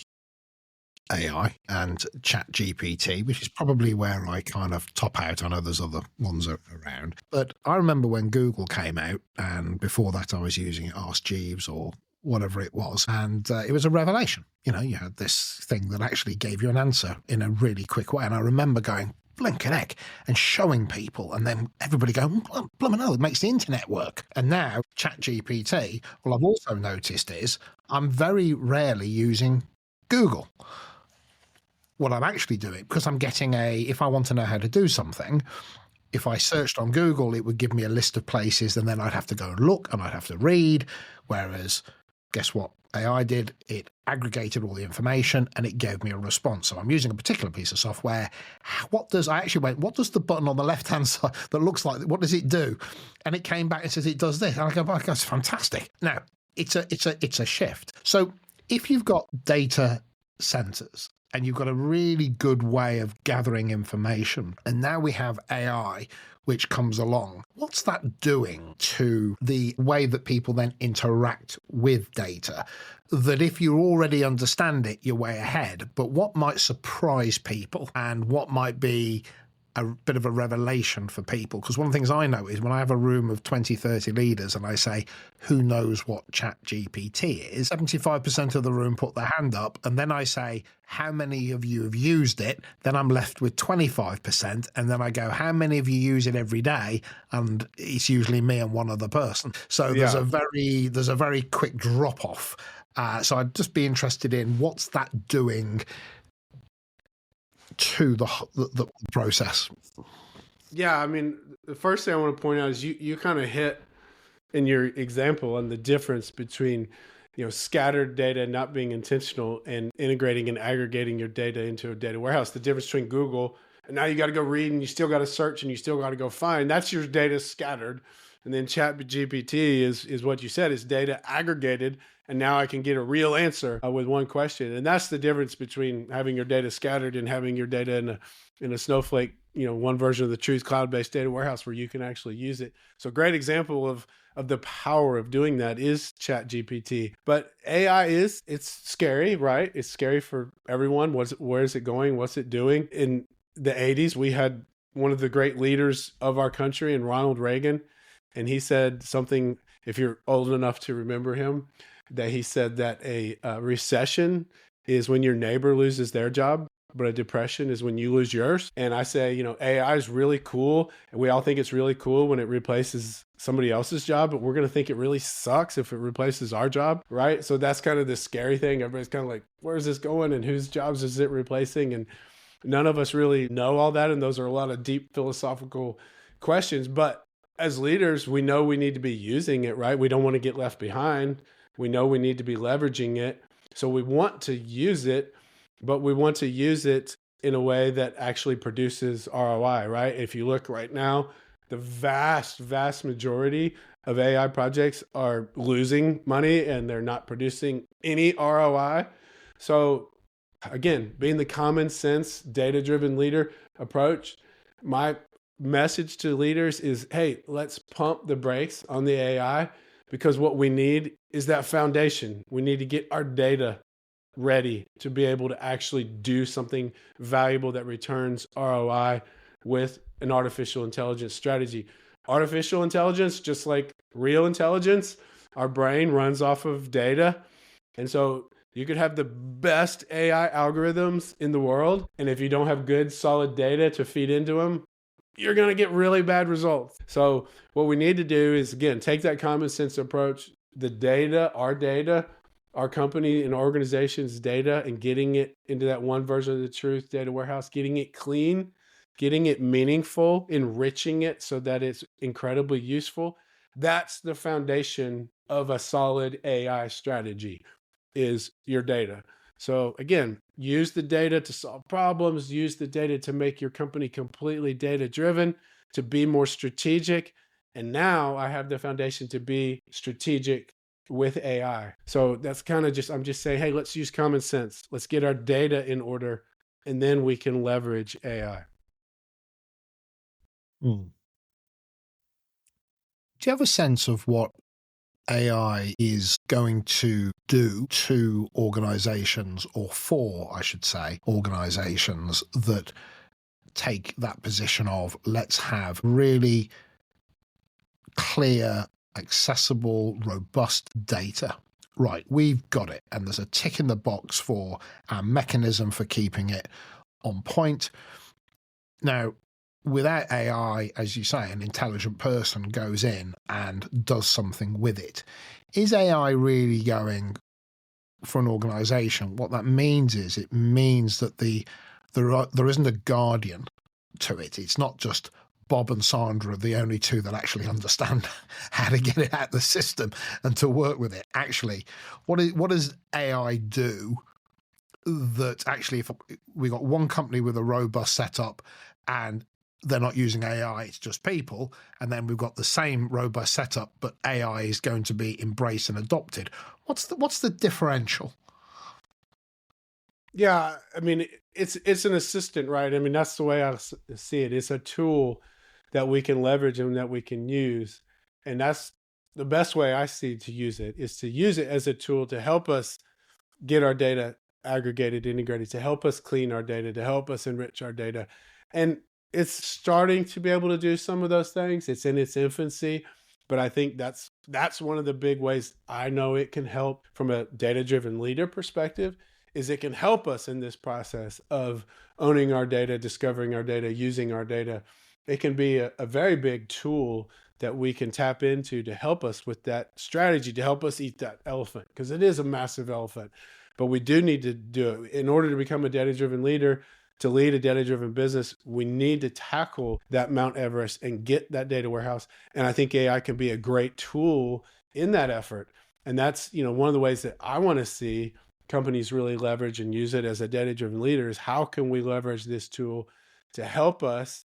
AI and ChatGPT, which is probably where I kind of top out. I know there's other ones around. But I remember when Google came out, and before that I was using Ask Jeeves or whatever it was, and it was a revelation. You had this thing that actually gave you an answer in a really quick way. And I remember going, blinking heck, and showing people, and then everybody going, blimmin' hell, it makes the internet work. And now ChatGPT, what I've also noticed is I'm very rarely using Google. What I'm actually doing, because I'm getting if I want to know how to do something, If I searched on Google, it would give me a list of places, and then I'd have to go and look and I'd have to read. Whereas, guess what AI did? It aggregated all the information and it gave me a response. So I'm using a particular piece of software. What does the button on the left-hand side that looks like, what does it do? And it came back and says it does this. And I go, oh, that's fantastic. Now, it's a shift. So if you've got data centers and you've got a really good way of gathering information, and now we have AI which comes along, what's that doing to the way that people then interact with data? That if you already understand it, you're way ahead. But what might surprise people and what might be a bit of a revelation for people? Because one of the things I know is when I have a room of 20, 30 leaders and I say, who knows what ChatGPT is? 75% of the room put their hand up. And then I say, how many of you have used it? Then I'm left with 25%. And then I go, how many of you use it every day? And it's usually me and one other person. So there's a very quick drop off. So I'd just be interested in what's that doing to the process. Yeah, I mean, the first thing I want to point out is you kind of hit in your example on the difference between, scattered data not being intentional and integrating and aggregating your data into a data warehouse. The difference between Google and now you got to go read and you still got to search and you still got to go find. That's your data scattered. And then ChatGPT is what you said, is data aggregated. And now I can get a real answer with one question. And that's the difference between having your data scattered and having your data in a Snowflake, one version of the truth cloud-based data warehouse where you can actually use it. So great example of the power of doing that is ChatGPT. But AI it's scary, right? It's scary for everyone. Where is it going? What's it doing? In the 80s, we had one of the great leaders of our country, and Ronald Reagan. And he said something, if you're old enough to remember him, that he said that a recession is when your neighbor loses their job, but a depression is when you lose yours. And I say, AI is really cool. And we all think it's really cool when it replaces somebody else's job, but we're going to think it really sucks if it replaces our job, right? So that's kind of the scary thing. Everybody's kind of like, where's this going and whose jobs is it replacing? And none of us really know all that. And those are a lot of deep philosophical questions. But as leaders, we know we need to be using it, right? We don't want to get left behind. We know we need to be leveraging it. So we want to use it, but we want to use it in a way that actually produces ROI, right? If you look right now, the vast majority of AI projects are losing money and they're not producing any ROI. So again, being the common sense, data-driven leader approach, my message to leaders is, hey, let's pump the brakes on the AI, because what we need is that foundation. We need to get our data ready to be able to actually do something valuable that returns ROI with an artificial intelligence strategy. Artificial intelligence, just like real intelligence, our brain runs off of data. And so you could have the best AI algorithms in the world, and if you don't have good, solid data to feed into them, you're going to get really bad results. So what we need to do is, again, take that common sense approach, the data, our company and organization's data, and getting it into that one version of the truth data warehouse, getting it clean, getting it meaningful, enriching it so that it's incredibly useful. That's the foundation of a solid AI strategy, is your data. So again, use the data to solve problems, use the data to make your company completely data-driven, to be more strategic. And now I have the foundation to be strategic with AI. So that's kind of I'm just saying, hey, let's use common sense. Let's get our data in order, and then we can leverage AI. Do you have a sense of what AI is going to do to organizations, or for, I should say, organizations that take that position of, let's have really clear, accessible, robust data? Right, we've got it, and there's a tick in the box for our mechanism for keeping it on point. Now, without AI, as you say, an intelligent person goes in and does something with it. Is AI really going, for an organization, what that means is it means that there isn't a guardian to it. It's not just Bob and Sandra are the only two that actually understand how to get it out of the system and to work with it. Actually, what does AI do that actually, if we got one company with a robust setup and they're not using AI, it's just people, and then we've got the same robust setup, but AI is going to be embraced and adopted. What's the differential? Yeah, I mean, it's an assistant, right? I mean, that's the way I see it. It's a tool that we can leverage and that we can use. And that's the best way I see to use it, is to use it as a tool to help us get our data aggregated, integrated, to help us clean our data, to help us enrich our data. And it's starting to be able to do some of those things. It's in its infancy, but I think that's one of the big ways I know it can help from a data-driven leader perspective, is it can help us in this process of owning our data, discovering our data, using our data. It can be a very big tool that we can tap into to help us with that strategy, to help us eat that elephant, because it is a massive elephant. But we do need to do it. In order to become a data-driven leader, to lead a data-driven business, we need to tackle that Mount Everest and get that data warehouse. And I think AI can be a great tool in that effort. And that's, one of the ways that I want to see companies really leverage and use it as a data-driven leader, is how can we leverage this tool to help us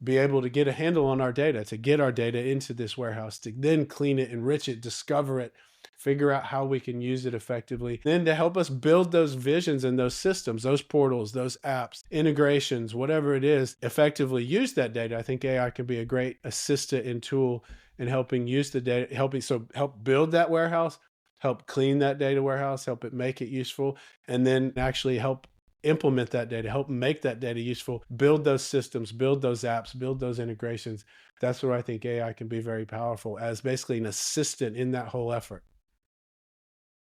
be able to get a handle on our data, to get our data into this warehouse, to then clean it, enrich it, discover it, figure out how we can use it effectively, then to help us build those visions and those systems, those portals, those apps, integrations, whatever it is, effectively use that data. I think AI can be a great assistant and tool in helping use the data, help build that warehouse, help clean that data warehouse, help it make it useful, and then actually help implement that data, help make that data useful, build those systems, build those apps, build those integrations. That's where I think AI can be very powerful as basically an assistant in that whole effort.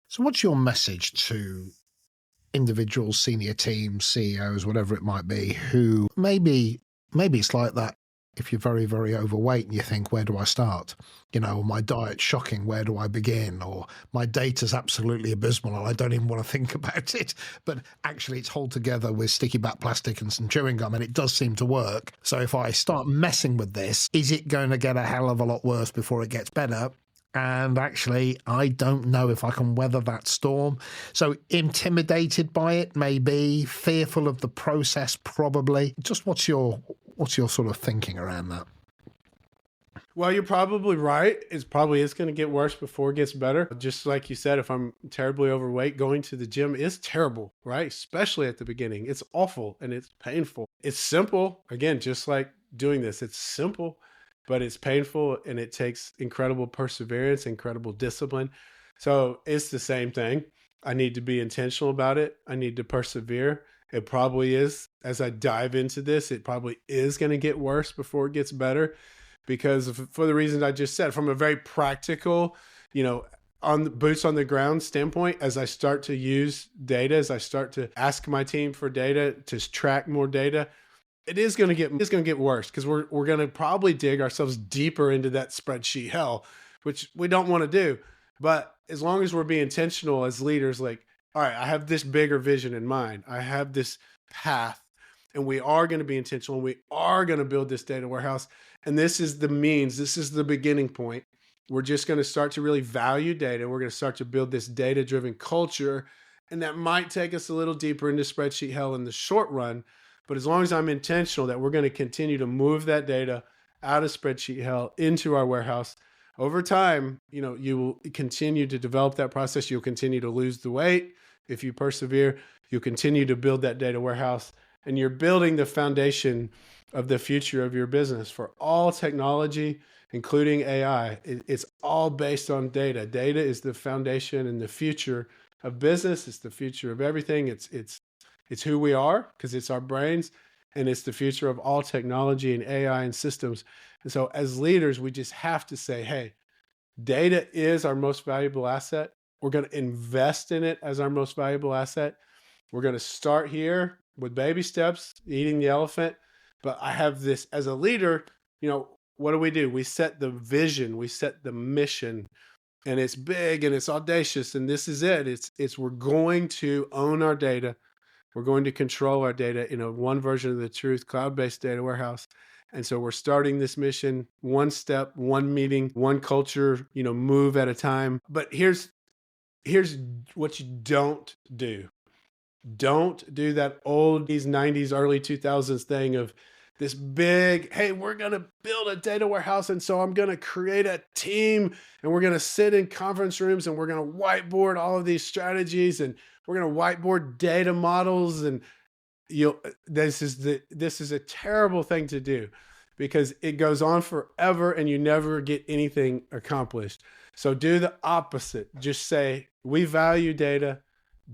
So what's your message to individuals, senior teams, CEOs, whatever it might be, who maybe it's like that? If you're very, very overweight and you think, where do I start? My diet's shocking, where do I begin? Or my data's absolutely abysmal and I don't even want to think about it. But actually it's held together with sticky back plastic and some chewing gum and it does seem to work. So if I start messing with this, is it going to get a hell of a lot worse before it gets better? And actually, I don't know if I can weather that storm. So intimidated by it, maybe. Fearful of the process, probably. Just what's your sort of thinking around that? Well, you're probably right. It probably is going to get worse before it gets better. Just like you said, if I'm terribly overweight, going to the gym is terrible, right? Especially at the beginning. It's awful and it's painful. It's simple. Again, just like doing this, it's simple, but it's painful and it takes incredible perseverance, incredible discipline. So it's the same thing. I need to be intentional about it. I need to persevere. It probably is. As I dive into this, it probably is going to get worse before it gets better, because for the reasons I just said, from a very practical, on the boots on the ground standpoint, as I start to use data, as I start to ask my team for data, to track more data, it's going to get worse, because we're going to probably dig ourselves deeper into that spreadsheet hell, which we don't want to do. But as long as we're being intentional as leaders, like, all right, I have this bigger vision in mind. I have this path, and we are going to be intentional. And we are going to build this data warehouse. And this is the means. This is the beginning point. We're just going to start to really value data. We're going to start to build this data-driven culture. And that might take us a little deeper into spreadsheet hell in the short run. But as long as I'm intentional that we're going to continue to move that data out of spreadsheet hell into our warehouse, over time, you will continue to develop that process. You'll continue to lose the weight. If you persevere, you'll continue to build that data warehouse, and you're building the foundation of the future of your business for all technology, including AI. It's all based on data. Data is the foundation and the future of business. It's the future of everything. It's who we are, because it's our brains, and it's the future of all technology and AI and systems. And so as leaders, we just have to say, hey, data is our most valuable asset. We're going to invest in it as our most valuable asset. We're going to start here with baby steps, eating the elephant. But I have this as a leader, what do? We set the vision, we set the mission, and it's big and it's audacious. And this is it. It's we're going to own our data. We're going to control our data in a one version of the truth, cloud-based data warehouse. And so we're starting this mission one step, one meeting, one culture, move at a time. But here's what you don't do. Don't do that old 90s, early 2000s thing of this big, hey, we're going to build a data warehouse. And so I'm going to create a team and we're going to sit in conference rooms and we're going to whiteboard all of these strategies and we're going to whiteboard data models. And this is a terrible thing to do because it goes on forever and you never get anything accomplished. So do the opposite. Just say, we value data.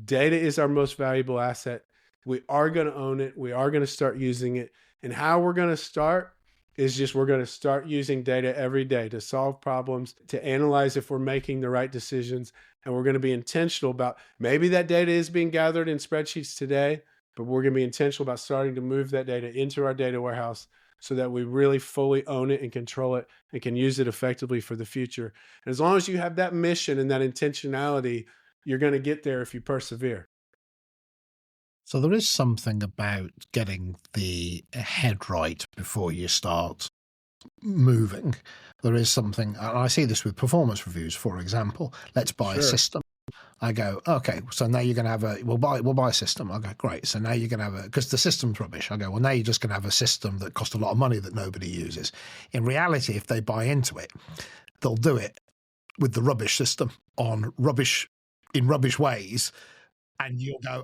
Data is our most valuable asset. We are going to own it. We are going to start using it. And how we're going to start is just we're going to start using data every day to solve problems, to analyze if we're making the right decisions. And we're going to be intentional about maybe that data is being gathered in spreadsheets today, but we're going to be intentional about starting to move that data into our data warehouse so that we really fully own it and control it and can use it effectively for the future. And as long as you have that mission and that intentionality, you're going to get there if you persevere. So there is something about getting the head right before you start moving. There is something, and I see this with performance reviews, for example. Let's buy a system. I go, okay, so now you're going to have we'll buy a system. I go, great. So now you're going to have because the system's rubbish. I go, well, now you're just going to have a system that costs a lot of money that nobody uses. In reality, if they buy into it, they'll do it with the rubbish system in rubbish ways. And you'll go,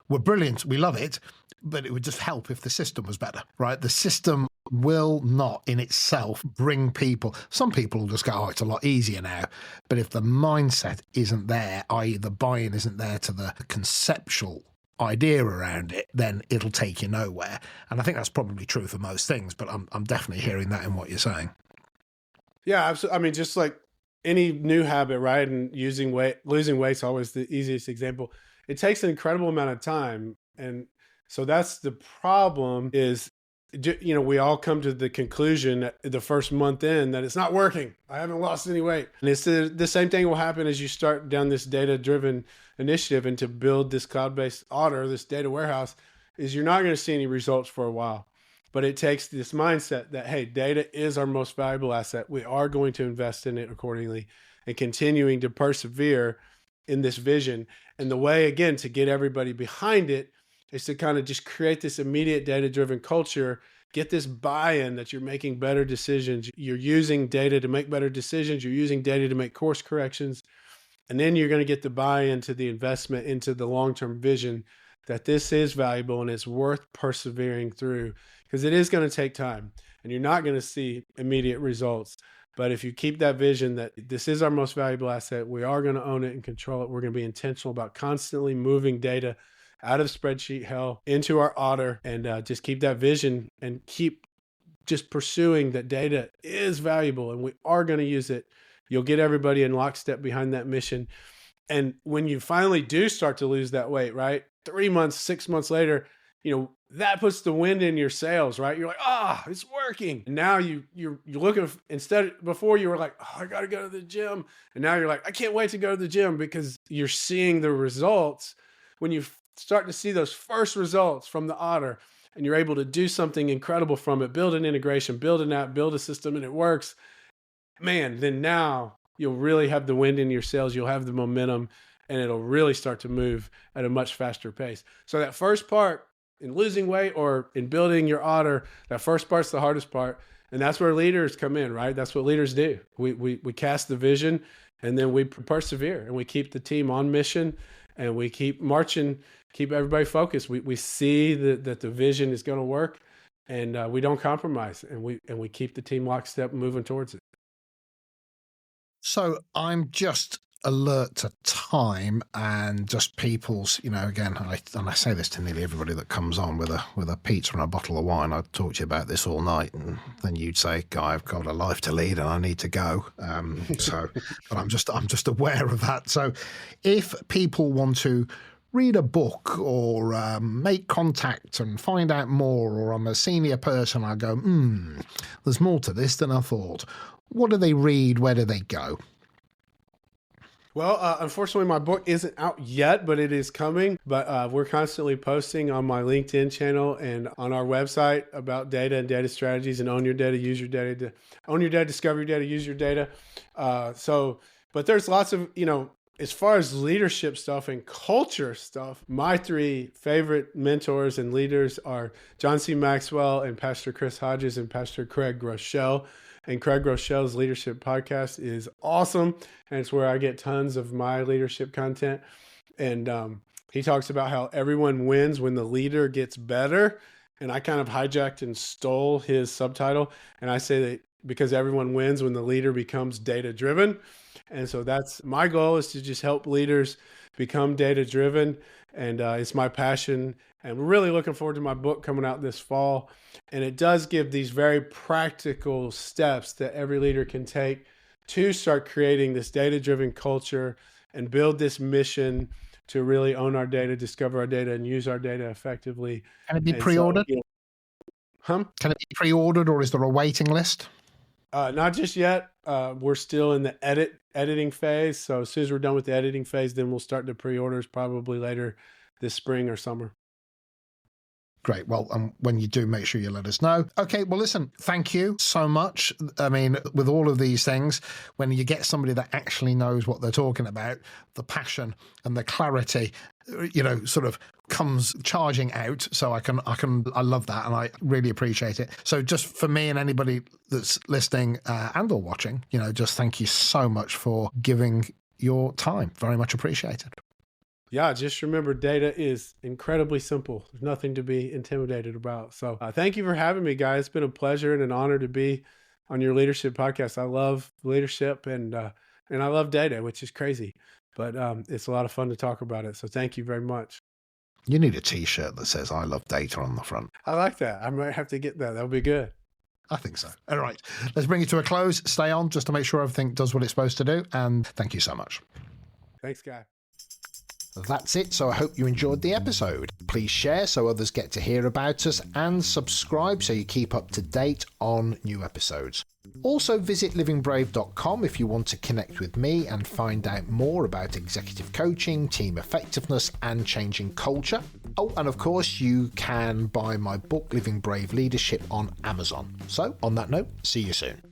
we're brilliant, we love it, but it would just help if the system was better, right? The system will not in itself bring people. Some people will just go, it's a lot easier now. But if the mindset isn't there, i.e. the buy-in isn't there to the conceptual idea around it, then it'll take you nowhere. And I think that's probably true for most things, but I'm definitely hearing that in what you're saying. Yeah, absolutely. I mean, just like any new habit, right? And losing weight's always the easiest example. It takes an incredible amount of time. And so that's the problem is, we all come to the conclusion the first month in that it's not working. I haven't lost any weight. And it's the same thing will happen as you start down this data-driven initiative and to build this cloud-based Otter, this data warehouse, is you're not going to see any results for a while. But it takes this mindset that, hey, data is our most valuable asset. We are going to invest in it accordingly and continuing to persevere in this vision. And the way, again, to get everybody behind it is to kind of just create this immediate data-driven culture, get this buy-in that you're making better decisions. You're using data to make better decisions. You're using data to make course corrections. And then you're going to get the buy-in to the investment into the long-term vision that this is valuable and it's worth persevering through because it is going to take time and you're not going to see immediate results. But if you keep that vision that this is our most valuable asset, we are going to own it and control it. We're going to be intentional about constantly moving data out of spreadsheet hell into our Otter and just keep that vision and keep just pursuing that data is valuable and we are going to use it. You'll get everybody in lockstep behind that mission. And when you finally do start to lose that weight, right? 3 months, 6 months later, that puts the wind in your sails, right? You're like, it's working. And now you're looking, before you were like, I got to go to the gym. And now you're like, I can't wait to go to the gym because you're seeing the results. When you start to see those first results from the Otter and you're able to do something incredible from it, build an integration, build an app, build a system, and it works, man, then now you'll really have the wind in your sails. You'll have the momentum and it'll really start to move at a much faster pace. So that first part, in losing weight or in building your Otter, that first part's the hardest part. And that's where leaders come in, right? That's what leaders do. We cast the vision and then we persevere and we keep the team on mission and we keep marching, keep everybody focused. We see that the vision is going to work and we don't compromise and we keep the team lockstep moving towards it. So I'm just alert to time and just people's, again, and I say this to nearly everybody that comes on with a pizza and a bottle of wine. I'd talk to you about this all night, and then you'd say, "Guy, I've got a life to lead and I need to go." But I'm just aware of that. So, if people want to read a book or make contact and find out more, or I'm a senior person, I go, there's more to this than I thought. What do they read? Where do they go? Well, unfortunately, my book isn't out yet, but it is coming. But we're constantly posting on my LinkedIn channel and on our website about data and data strategies and own your data, use your data, own your data, discover your data, use your data. But there's lots of, as far as leadership stuff and culture stuff, my three favorite mentors and leaders are John C. Maxwell and Pastor Chris Hodges and Pastor Craig Rochelle. And Craig Rochelle's leadership podcast is awesome. And it's where I get tons of my leadership content. And he talks about how everyone wins when the leader gets better. And I kind of hijacked and stole his subtitle. And I say that because everyone wins when the leader becomes data driven. And so that's my goal, is to just help leaders become data driven. And it's my passion. And we're really looking forward to my book coming out this fall. And it does give these very practical steps that every leader can take to start creating this data-driven culture and build this mission to really own our data, discover our data, and use our data effectively. Can it be pre-ordered? Can it be pre-ordered, or is there a waiting list? Not just yet. We're still in the editing phase. So as soon as we're done with the editing phase, then we'll start the pre-orders probably later this spring or summer. Great. Well, when you do, make sure you let us know. Okay. Well, listen, thank you so much. I mean, with all of these things, when you get somebody that actually knows what they're talking about, the passion and the clarity, sort of comes charging out. So I love that. And I really appreciate it. So just for me and anybody that's listening and or watching, just thank you so much for giving your time. Very much appreciated. Yeah, just remember, data is incredibly simple. There's nothing to be intimidated about. So thank you for having me, guys. It's been a pleasure and an honor to be on your leadership podcast. I love leadership and I love data, which is crazy, but it's a lot of fun to talk about it. So thank you very much. You need a t-shirt that says "I love data" on the front. I like that. I might have to get that. That'll be good. I think so. All right. Let's bring it to a close. Stay on just to make sure everything does what it's supposed to do. And thank you so much. Thanks, Guy. That's it. So I hope you enjoyed the episode. Please share so others get to hear about us, and subscribe so you keep up to date on new episodes. Also visit livingbrave.com if you want to connect with me and find out more about executive coaching, team effectiveness, and changing culture. Oh, and of course you can buy my book, Living Brave Leadership, on Amazon. So on that note, see you soon.